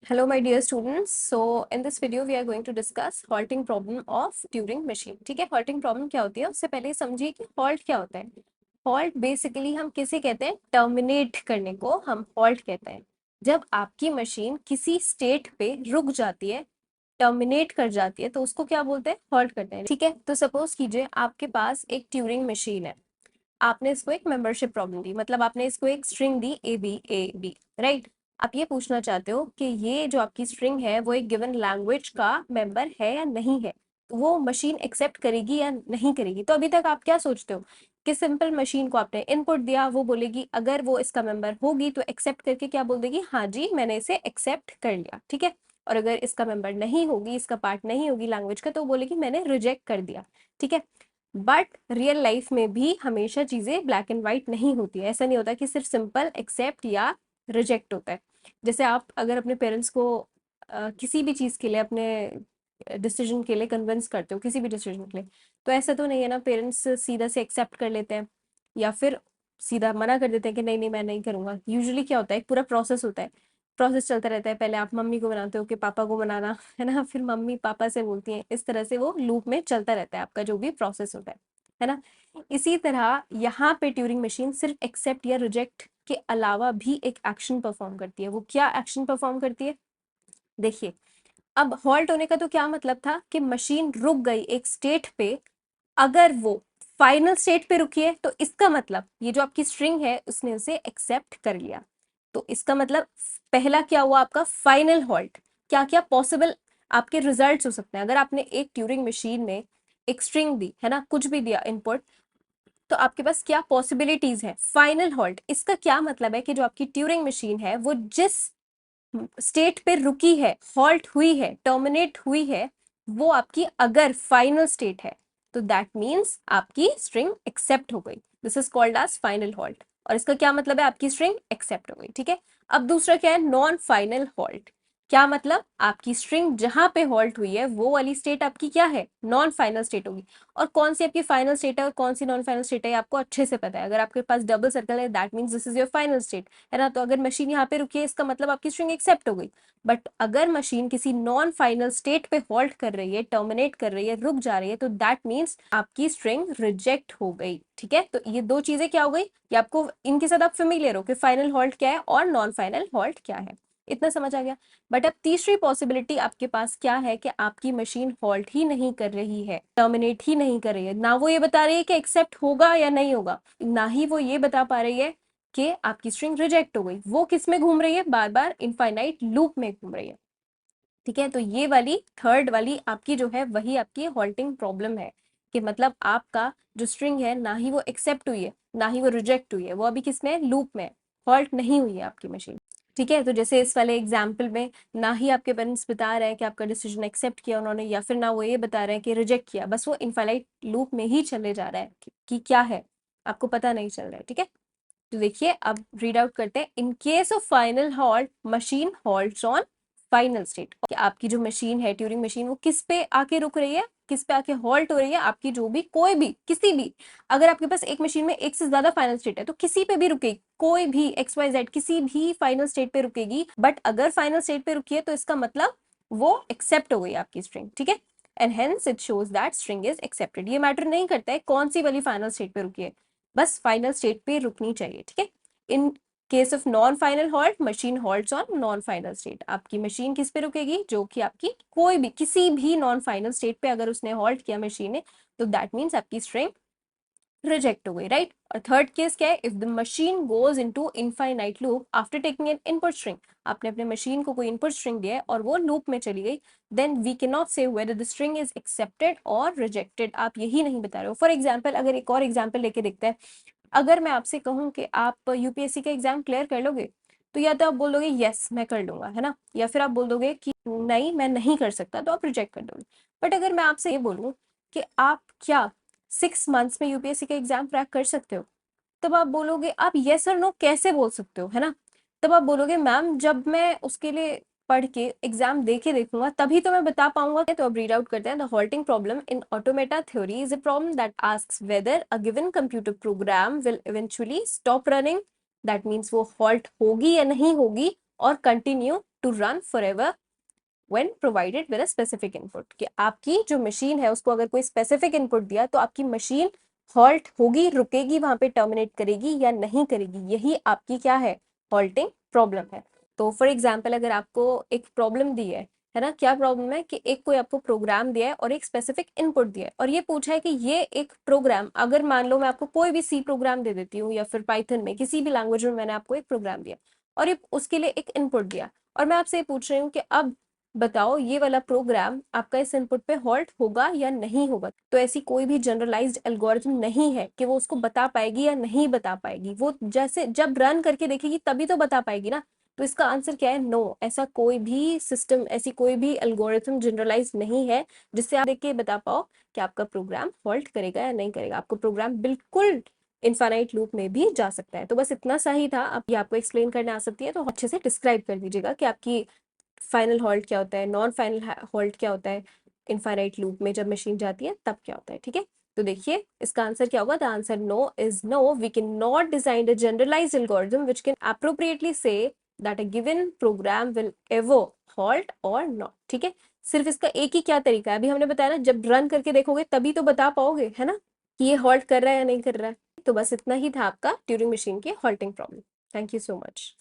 Hello my dear students. So in this video we are going to discuss halting problem of Turing machine. ठीक है, halting problem क्या होती है उससे पहले समझिए कि halt क्या होता है. halt बेसिकली हम किसे कहते हैं, टर्मिनेट करने को हम halt कहते हैं. जब आपकी मशीन किसी स्टेट पे रुक जाती है, टर्मिनेट कर जाती है, तो उसको क्या बोलते हैं, halt करते हैं. ठीक है, तो सपोज कीजिए आपके पास एक ट्यूरिंग मशीन है. आपने इसको एक मेंबरशिप प्रॉब्लम दी, मतलब आपने इसको एक स्ट्रिंग दी ए बी, राइट. आप ये पूछना चाहते हो कि ये जो आपकी स्ट्रिंग है वो एक गिवन लैंग्वेज का मेंबर है या नहीं है, तो वो मशीन एक्सेप्ट करेगी या नहीं करेगी. तो अभी तक आप क्या सोचते हो कि सिंपल मशीन को आपने इनपुट दिया, वो बोलेगी अगर वो इसका मेंबर होगी तो एक्सेप्ट करके क्या बोल देगी, हाँ जी मैंने इसे एक्सेप्ट कर लिया. ठीक है, और अगर इसका मेंबर नहीं होगी, इसका पार्ट नहीं होगी लैंग्वेज का, तो बोलेगी मैंने रिजेक्ट कर दिया. ठीक है, बट रियल लाइफ में भी हमेशा चीजें ब्लैक एंड व्हाइट नहीं होती है. ऐसा नहीं होता कि सिर्फ सिंपल एक्सेप्ट या रिजेक्ट होता है. जैसे आप अगर अपने पेरेंट्स को किसी भी चीज के लिए, अपने डिसीजन के लिए कन्विंस करते हो, किसी भी डिसीजन के लिए, तो ऐसा तो नहीं है ना पेरेंट्स सीधा से एक्सेप्ट कर लेते हैं या फिर सीधा मना कर देते हैं कि नहीं नहीं मैं नहीं करूंगा. यूजुअली क्या होता है, एक पूरा प्रोसेस होता है, प्रोसेस चलता रहता है. पहले आप मम्मी को बनाते हो कि पापा को बनाना है ना, फिर मम्मी पापा से बोलती हैं, इस तरह से वो लूप में चलता रहता है आपका जो भी प्रोसेस होता है ना. इसी तरह यहाँ पे ट्यूरिंग मशीन सिर्फ एक्सेप्ट या रिजेक्ट के अलावा भी एक एक्शन परफॉर्म करती है. वो क्या एक्शन परफॉर्म करती है, देखिए. अब हॉल्ट होने का तो क्या मतलब था कि मशीन रुक गई एक स्टेट पे. अगर वो फाइनल स्टेट पे रुकी है तो इसका मतलब ये जो आपकी स्ट्रिंग है उसने उसे एक्सेप्ट कर लिया. तो इसका मतलब पहला क्या हुआ आपका, फाइनल हॉल्ट. क्या क्या पॉसिबल आपके रिजल्ट्स हो सकते हैं अगर आपने एक ट्यूरिंग मशीन में एक स्ट्रिंग दी है ना, कुछ भी दिया इनपुट, तो आपके पास क्या पॉसिबिलिटीज है. फाइनल हॉल्ट, इसका क्या मतलब है कि जो आपकी ट्यूरिंग मशीन है वो जिस स्टेट पे रुकी है, हॉल्ट हुई है, टर्मिनेट हुई है, वो आपकी अगर फाइनल स्टेट है तो दैट मीन्स आपकी स्ट्रिंग एक्सेप्ट हो गई. This is called as final halt. और इसका क्या मतलब है, आपकी स्ट्रिंग एक्सेप्ट हो गई. ठीक है, अब दूसरा क्या है, नॉन फाइनल हॉल्ट. क्या मतलब, आपकी स्ट्रिंग जहां पे हॉल्ट हुई है वो वाली स्टेट आपकी क्या है, नॉन फाइनल स्टेट होगी. और कौन सी आपकी फाइनल स्टेट है और कौन सी नॉन फाइनल स्टेट है आपको अच्छे से पता है. अगर आपके पास डबल सर्कल है that means this is your final state, है ना. तो अगर मशीन यहाँ पे रुकी है इसका मतलब आपकी स्ट्रिंग एक्सेप्ट हो गई. बट अगर मशीन किसी नॉन फाइनल स्टेट पे हॉल्ट कर रही है, टर्मिनेट कर रही है, रुक जा रही है, तो दैट मीन्स आपकी स्ट्रिंग रिजेक्ट हो गई. ठीक है, तो ये दो चीजें क्या हो गई, ये आपको इनके साथ आप फेमिलियर हो कि फाइनल हॉल्ट क्या है और नॉन फाइनल हॉल्ट क्या है. इतना समझ आ गया. बट अब तीसरी पॉसिबिलिटी आपके पास क्या है कि आपकी मशीन हॉल्ट ही नहीं कर रही है, टर्मिनेट ही नहीं कर रही है. ना वो ये बता रही है कि एक्सेप्ट होगा या नहीं होगा, ना ही वो ये बता पा रही है कि आपकी स्ट्रिंग रिजेक्ट हो गई. वो किस में घूम रही है, बार बार इनफाइनाइट लूप में घूम रही है. ठीक है, तो ये वाली थर्ड वाली आपकी जो है वही आपकी हॉल्टिंग प्रॉब्लम है, कि मतलब आपका जो स्ट्रिंग है ना ही वो एक्सेप्ट हुई है ना ही वो रिजेक्ट हुई है, वो अभी किस में, लूप में, हॉल्ट नहीं हुई है आपकी मशीन. ठीक है, तो जैसे इस वाले एग्जाम्पल में ना ही आपके पेरेंट्स बता रहे हैं कि आपका डिसीजन एक्सेप्ट किया उन्होंने, या फिर ना वो ये बता रहे हैं कि रिजेक्ट किया, बस वो इनफाइनाइट लूप में ही चले जा रहा है कि क्या है, आपको पता नहीं चल रहा है. ठीक है, तो देखिए अब रीड आउट करते हैं. In case of final halt machine halts on final state. आपकी जो मशीन है ट्यूरिंग मशीन, वो किस पे आके रुक रही है, किस पे आके हॉल्ट हो रही है, आपकी जो भी कोई भी किसी भी, अगर आपके पास एक मशीन में एक से ज्यादा फाइनल स्टेट है तो किसी पे भी रुकेगी, कोई भी एक्स वाई जेड किसी भी फाइनल स्टेट पे रुकेगी. बट अगर फाइनल स्टेट पे रुकी है तो इसका मतलब वो एक्सेप्ट हो गई आपकी स्ट्रिंग. ठीक है, and hence it shows that string is accepted. ये मैटर नहीं करता है कौन सी वाली फाइनल स्टेट पे रुकी है, बस फाइनल स्टेट पे रुकनी चाहिए. ठीक है, in case of non final halt machine halts on non final state. आपकी मशीन किस पे रुकेगी, जो कि आपकी कोई भी किसी भी नॉन फाइनल स्टेट पे अगर उसने हॉल्ट किया मशीन ने, तो दैट मीन्स आपकी स्ट्रिंग रिजेक्ट हो गई, राइट. और थर्ड केस क्या है, if the machine goes into infinite loop after taking an input string. आपने अपने मशीन को कोई इनपुट स्ट्रिंग दिया है और वो लूप में चली गई, देन वी कैन नॉट से whether the string is accepted और रिजेक्टेड. आप यही नहीं बता रहे हो. फॉर एग्जाम्पल, अगर एक और एग्जाम्पल लेके देखते हैं, अगर मैं आपसे कहूँ कि आप यूपीएससी का एग्जाम क्लियर कर लोगे, तो या तो आप बोल दोगे यस मैं कर लूंगा, है ना, या फिर आप बोल दोगे कि नहीं मैं नहीं कर सकता, तो आप रिजेक्ट कर दोगे. बट अगर मैं आपसे ये बोलूँ कि आप क्या 6 मंथ्स में यूपीएससी का एग्जाम क्रैक कर सकते हो, तब आप बोलोगे, आप यस और नो कैसे बोल सकते हो, है ना. तब आप बोलोगे मैम जब मैं उसके लिए पढ़ के एग्जाम दे के देखूंगा तभी तो मैं बता पाऊंगा. तो अब रीड आउट करते हैं. The halting problem in automata theory is a problem that asks whether a given computer program will eventually stop running. That means वो हॉल्ट होगी या नहीं होगी और continue to run for ever when provided with a specific input, कि आपकी जो machine है उसको अगर कोई स्पेसिफिक इनपुट दिया तो आपकी मशीन हॉल्ट होगी, रुकेगी, वहां पे टर्मिनेट करेगी या नहीं करेगी, यही आपकी क्या है, हॉल्टिंग प्रॉब्लम है। तो फॉर एग्जाम्पल अगर आपको एक प्रॉब्लम दी है ना, क्या प्रॉब्लम है कि एक कोई आपको प्रोग्राम दिया है और एक स्पेसिफिक इनपुट दिया है और ये पूछा है कि ये एक प्रोग्राम, अगर मान लो मैं आपको कोई भी सी प्रोग्राम दे देती हूँ या फिर पाइथन में किसी भी लैंग्वेज में मैंने आपको एक प्रोग्राम दिया और ये उसके लिए एक इनपुट दिया और मैं आपसे ये पूछ रही हूँ कि अब बताओ ये वाला प्रोग्राम आपका इस इनपुट पे हॉल्ट होगा या नहीं होगा। तो ऐसी कोई भी जनरलाइज्ड एल्गोरिथम नहीं है कि वो उसको बता पाएगी या नहीं बता पाएगी, वो जैसे जब रन करके देखेगी तभी तो बता पाएगी ना। तो इसका आंसर क्या है, नो। ऐसा कोई भी सिस्टम, ऐसी कोई भी एल्गोरिथम जनरलाइज नहीं है जिससे आप देख के बता पाओ कि आपका प्रोग्राम हॉल्ट करेगा या नहीं करेगा। आपको प्रोग्राम बिल्कुल इनफाइनाइट लूप में भी जा सकता है। तो बस इतना सा ही था, अब ये आपको एक्सप्लेन करने आ सकती है तो अच्छे से डिस्क्राइब कर दीजिएगा कि आपकी फाइनल हॉल्ट क्या होता है, नॉन फाइनल हॉल्ट क्या होता है, इनफाइनाइट लूप में जब मशीन जाती है तब क्या होता है। ठीक है, तो देखिए इसका आंसर क्या होगा, the answer no is no, we can not design a generalised algorithm which can appropriately say that a given program will ever halt और नॉट। ठीक है, सिर्फ इसका एक ही क्या तरीका है, अभी हमने बताया ना, जब रन करके देखोगे तभी तो बता पाओगे, है ना, कि ये हॉल्ट कर रहा है या नहीं कर रहा है। तो बस इतना ही था आपका ट्यूरिंग मशीन की halting problem. Thank you so much.